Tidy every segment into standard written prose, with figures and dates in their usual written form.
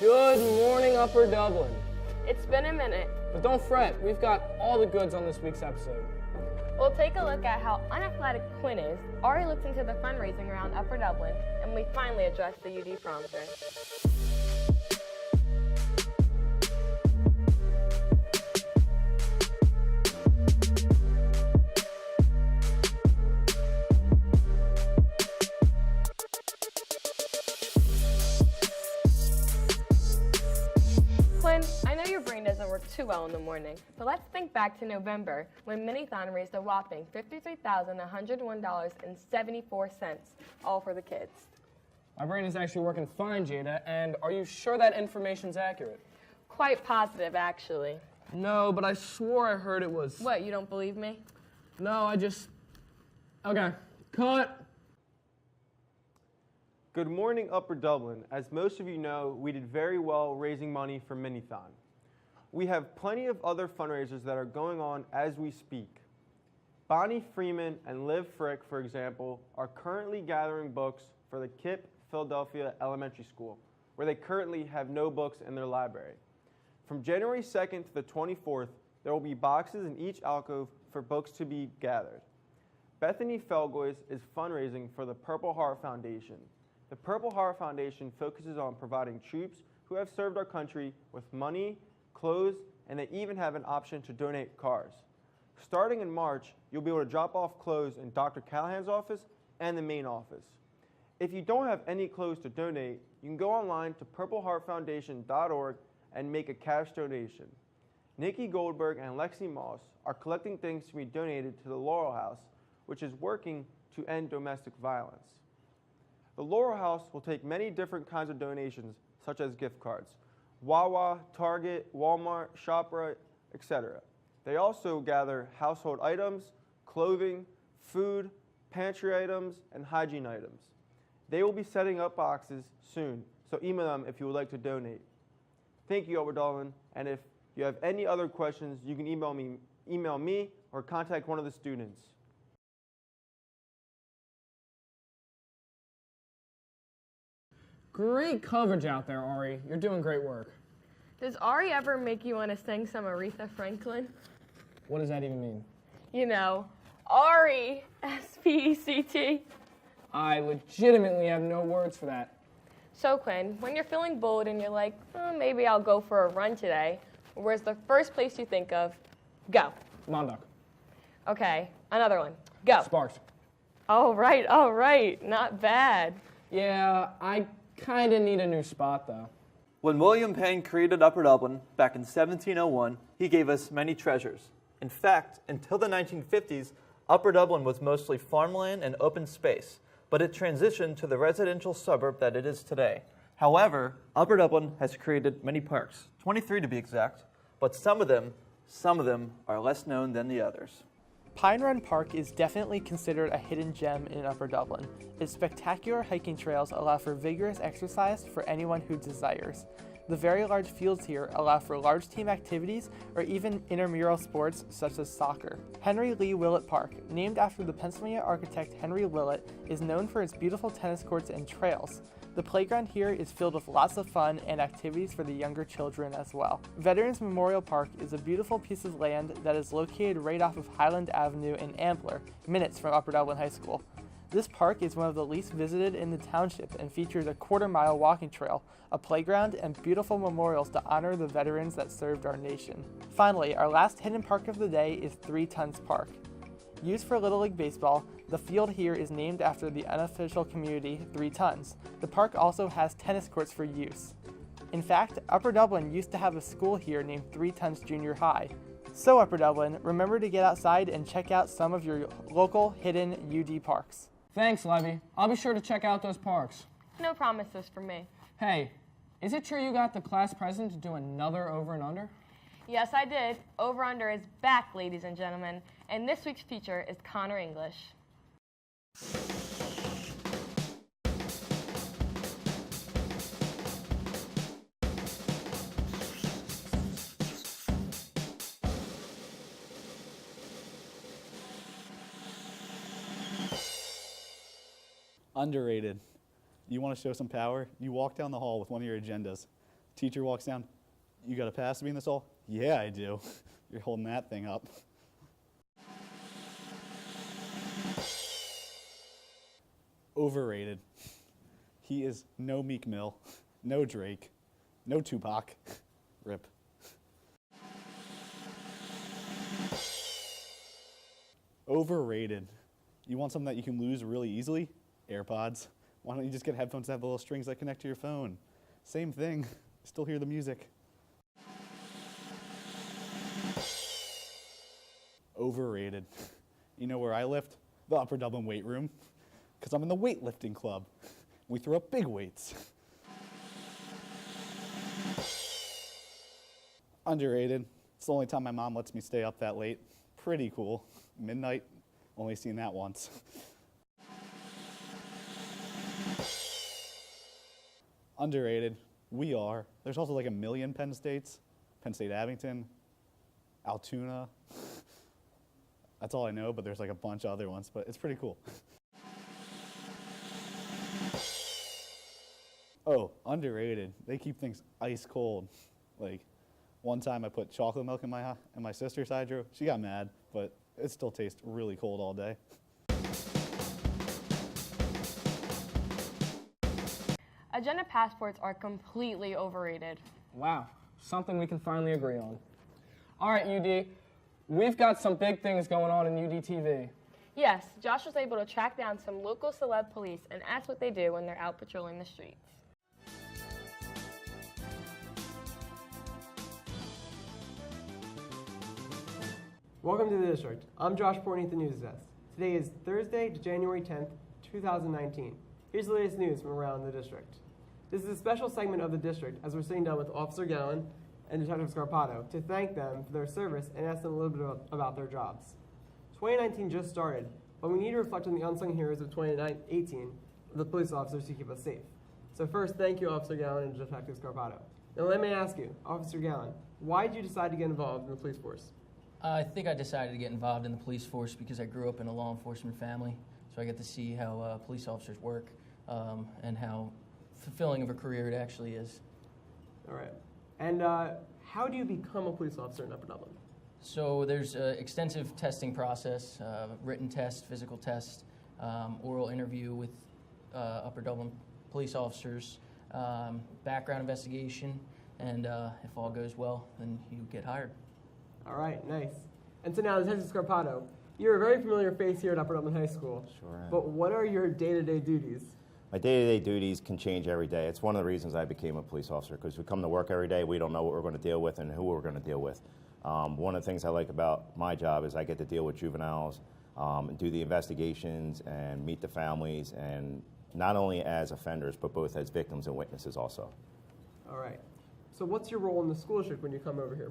Good morning, Upper Dublin. It's been a minute. But don't fret, we've got all the goods on this week's episode. We'll take a look at how unathletic Quinn is, Ari looked into the fundraising around Upper Dublin, and we finally addressed the UD prompter. Quinn, I know your brain doesn't work too well in the morning, but let's think back to November when Minithon raised a whopping $53,101.74, all for the kids. My brain is actually working fine, Jada, and are you sure that information's accurate? Quite positive, actually. No, but I swore I heard it was... What, you don't believe me? No, Okay, cut. Good morning, Upper Dublin. As most of you know, we did very well raising money for Minithon. We have plenty of other fundraisers that are going on as we speak. Bonnie Freeman and Liv Frick, for example, are currently gathering books for the KIPP Philadelphia Elementary School, where they currently have no books in their library. From January 2nd to the 24th, there will be boxes in each alcove for books to be gathered. Bethany Felgois is fundraising for the Purple Heart Foundation. The Purple Heart Foundation focuses on providing troops who have served our country with money, clothes, and they even have an option to donate cars. Starting in March, you'll be able to drop off clothes in Dr. Callahan's office and the main office. If you don't have any clothes to donate, you can go online to purpleheartfoundation.org and make a cash donation. Nikki Goldberg and Lexi Moss are collecting things to be donated to the Laurel House, which is working to end domestic violence. The Laurel House will take many different kinds of donations, such as gift cards, Wawa, Target, Walmart, ShopRite, etc. They also gather household items, clothing, food, pantry items, and hygiene items. They will be setting up boxes soon, so email them if you would like to donate. Thank you, Upper Dublin, and if you have any other questions, you can email me or contact one of the students. Great coverage out there, Ari. You're doing great work. Does Ari ever make you want to sing some Aretha Franklin? What does that even mean? You know, Ari, S-P-E-C-T. I legitimately have no words for that. So Quinn, when you're feeling bold and you're like, maybe I'll go for a run today, where's the first place you think of? Go. Montauk. Okay, another one. Go. Sparks. All right, not bad. Yeah, I kind of need a new spot, though. When William Penn created Upper Dublin back in 1701, he gave us many treasures. In fact, until the 1950s, Upper Dublin was mostly farmland and open space, but it transitioned to the residential suburb that it is today. However, Upper Dublin has created many parks, 23 to be exact, but some of them are less known than the others. Pine Run Park is definitely considered a hidden gem in Upper Dublin. Its spectacular hiking trails allow for vigorous exercise for anyone who desires. The very large fields here allow for large team activities or even intramural sports such as soccer. Henry Lee Willett Park, named after the Pennsylvania architect Henry Willett, is known for its beautiful tennis courts and trails. The playground here is filled with lots of fun and activities for the younger children as well. Veterans Memorial Park is a beautiful piece of land that is located right off of Highland Avenue in Ambler, minutes from Upper Dublin High School. This park is one of the least visited in the township and features a quarter-mile walking trail, a playground, and beautiful memorials to honor the veterans that served our nation. Finally, our last hidden park of the day is 3 Tons Park. Used for Little League Baseball, the field here is named after the unofficial community 3 Tons. The park also has tennis courts for use. In fact, Upper Dublin used to have a school here named 3 Tons Junior High. So Upper Dublin, remember to get outside and check out some of your local hidden UD parks. Thanks, Levy. I'll be sure to check out those parks. No promises from me. Hey, is it true you got the class president to do another over and under? Yes, I did. Over Under is back, ladies and gentlemen, and this week's feature is Connor English. Underrated. You want to show some power? You walk down the hall with one of your agendas. Teacher walks down. You got a pass to be in this hall? Yeah, I do. You're holding that thing up. Overrated. He is no Meek Mill, no Drake, no Tupac. Rip. Overrated. You want something that you can lose really easily? AirPods. Why don't you just get headphones that have the little strings that connect to your phone? Same thing. Still hear the music. Overrated. You know where I lift? The Upper Dublin weight room. Because I'm in the weightlifting club. We throw up big weights. Underrated. It's the only time my mom lets me stay up that late. Pretty cool. Midnight, only seen that once. Underrated. We are. There's also like a million Penn States. Penn State Abington, Altoona. That's all I know, but there's like a bunch of other ones, but it's pretty cool. Oh, underrated. They keep things ice cold. Like, one time I put chocolate milk in my sister's hydro. She got mad, but it still tastes really cold all day. Agenda passports are completely overrated. Wow, something we can finally agree on. All right, UD, we've got some big things going on in UDTV. Yes, Josh was able to track down some local celeb police and ask what they do when they're out patrolling the streets. Welcome to the district. I'm Josh Portney at the news desk. Today is Thursday, January 10th, 2019. Here's the latest news from around the district. This is a special segment of the district as we're sitting down with Officer Gowan and Detective Scarpato to thank them for their service and ask them a little bit about their jobs. 2019 just started, but we need to reflect on the unsung heroes of 2018, the police officers who keep us safe. So first, thank you, Officer Gowan and Detective Scarpato. Now let me ask you, Officer Gowan, why did you decide to get involved in the police force? I think I decided to get involved in the police force because I grew up in a law enforcement family, so I get to see how police officers work and how fulfilling of a career it actually is. All right. And how do you become a police officer in Upper Dublin? So there's an extensive testing process, written test, physical test, oral interview with Upper Dublin police officers, background investigation, and if all goes well, then you get hired. All right, nice. And so now, Detective Scarpato, you're a very familiar face here at Upper Dublin High School. Sure am. But what are your day-to-day duties? My day-to-day duties can change every day. It's one of the reasons I became a police officer, because we come to work every day, we don't know what we're going to deal with and who we're going to deal with. One of the things I like about my job is I get to deal with juveniles, and do the investigations and meet the families, and not only as offenders, but both as victims and witnesses also. All right. So what's your role in the school district when you come over here?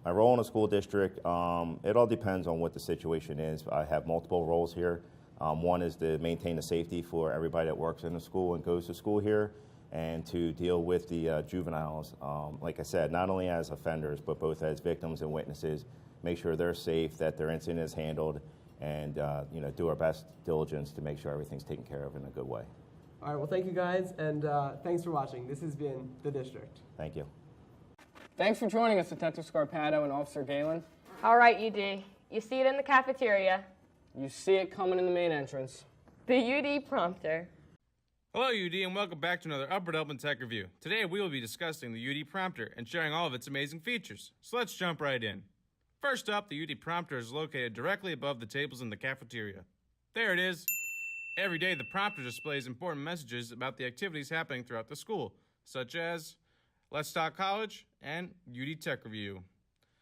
My role in the school district, it all depends on what the situation is. I have multiple roles here. One is to maintain the safety for everybody that works in the school and goes to school here, and to deal with the juveniles, like I said, not only as offenders, but both as victims and witnesses, make sure they're safe, that their incident is handled, and do our best diligence to make sure everything's taken care of in a good way. All right, well, thank you guys, and thanks for watching. This has been The District. Thank you. Thanks for joining us, Detective Scarpato and Officer Galen. All right, UD. You see it in the cafeteria. You see it coming in the main entrance. The UD prompter. Hello, UD, and welcome back to another Upper Dublin Tech Review. Today, we will be discussing the UD prompter and sharing all of its amazing features. So let's jump right in. First up, the UD prompter is located directly above the tables in the cafeteria. There it is. Every day, the prompter displays important messages about the activities happening throughout the school, such as Let's Talk College and UD Tech Review.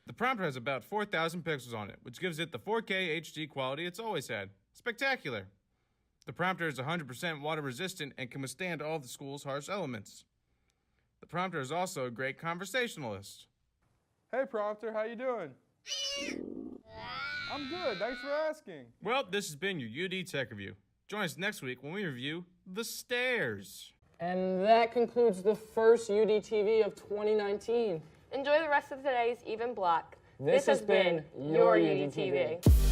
The prompter has about 4,000 pixels on it, which gives it the 4K HD quality it's always had. Spectacular! The prompter is 100% water resistant and can withstand all of the school's harsh elements. The prompter is also a great conversationalist. Hey prompter, how you doing? I'm good, thanks for asking. Well, this has been your UD Tech Review. Join us next week when we review the stairs. And that concludes the first UDTV of 2019. Enjoy the rest of today's even block. This has been your UDTV.